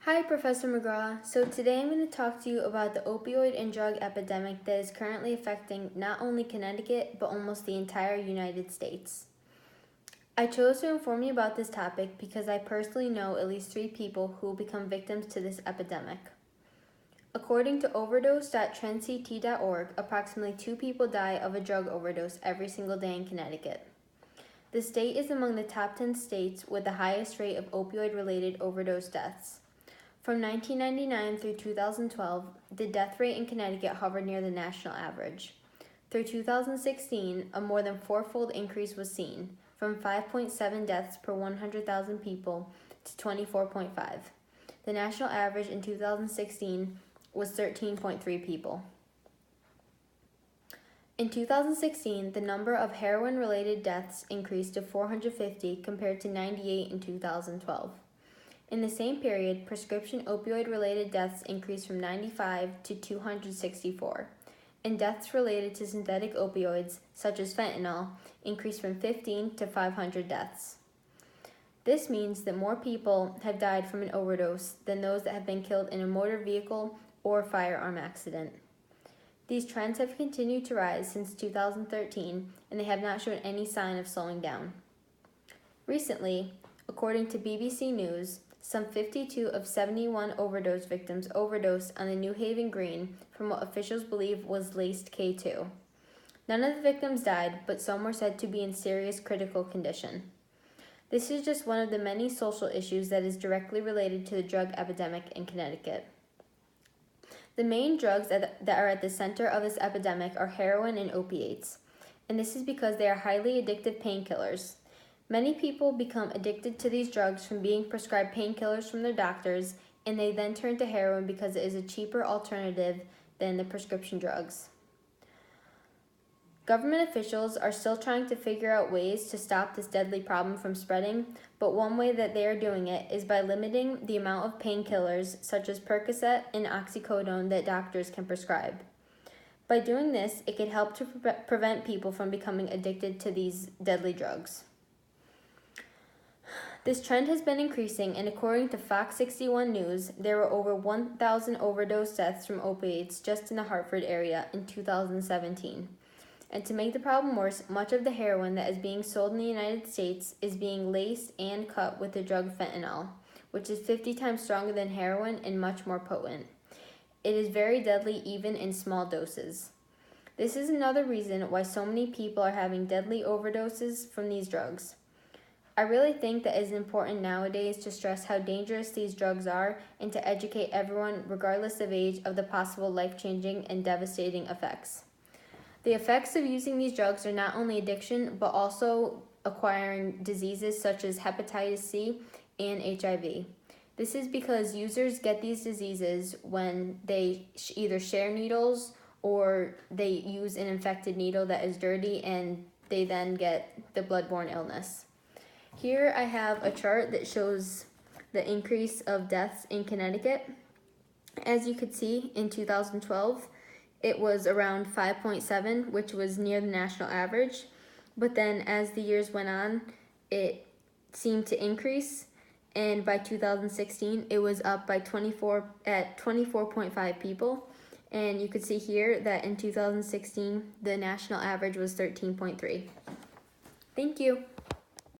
Hi, Professor McGraw. So today I'm going to talk to you about the opioid and drug epidemic that is currently affecting not only Connecticut, but almost the entire United States. I chose to inform you about this topic because I personally know at least 3 people who will become victims to this epidemic. According to overdose.trendct.org, approximately 2 people die of a drug overdose every single day in Connecticut. The state is among the top 10 states with the highest rate of opioid-related overdose deaths. From 1999 through 2012, the death rate in Connecticut hovered near the national average. Through 2016, a more than 4-fold increase was seen, from 5.7 deaths per 100,000 people to 24.5. The national average in 2016 was 13.3 people. In 2016, the number of heroin-related deaths increased to 450 compared to 98 in 2012. In the same period, prescription opioid-related deaths increased from 95 to 264, and deaths related to synthetic opioids, such as fentanyl, increased from 15 to 500 deaths. This means that more people have died from an overdose than those that have been killed in a motor vehicle or firearm accident. These trends have continued to rise since 2013, and they have not shown any sign of slowing down. Recently, according to BBC News, some 52 of 71 overdose victims overdosed on the New Haven Green from what officials believe was laced K2. None of the victims died, but some were said to be in serious critical condition. This is just one of the many social issues that is directly related to the drug epidemic in Connecticut. The main drugs that are at the center of this epidemic are heroin and opiates, and this is because they are highly addictive painkillers. Many people become addicted to these drugs from being prescribed painkillers from their doctors, and they then turn to heroin because it is a cheaper alternative than the prescription drugs. Government officials are still trying to figure out ways to stop this deadly problem from spreading, but one way that they are doing it is by limiting the amount of painkillers such as Percocet and oxycodone that doctors can prescribe. By doing this, it could help to prevent people from becoming addicted to these deadly drugs. This trend has been increasing, and according to Fox 61 News, there were over 1,000 overdose deaths from opiates just in the Hartford area in 2017. And to make the problem worse, much of the heroin that is being sold in the United States is being laced and cut with the drug fentanyl, which is 50 times stronger than heroin and much more potent. It is very deadly even in small doses. This is another reason why so many people are having deadly overdoses from these drugs. I really think that it is important nowadays to stress how dangerous these drugs are and to educate everyone, regardless of age, of the possible life-changing and devastating effects. The effects of using these drugs are not only addiction, but also acquiring diseases such as hepatitis C and HIV. This is because users get these diseases when they either share needles or they use an infected needle that is dirty, and they then get the bloodborne illness. Here I have a chart that shows the increase of deaths in Connecticut. As you could see, in 2012, it was around 5.7, which was near the national average. But then as the years went on, it seemed to increase. And by 2016, it was up by 24.5 people. And you could see here that in 2016, the national average was 13.3. Thank you.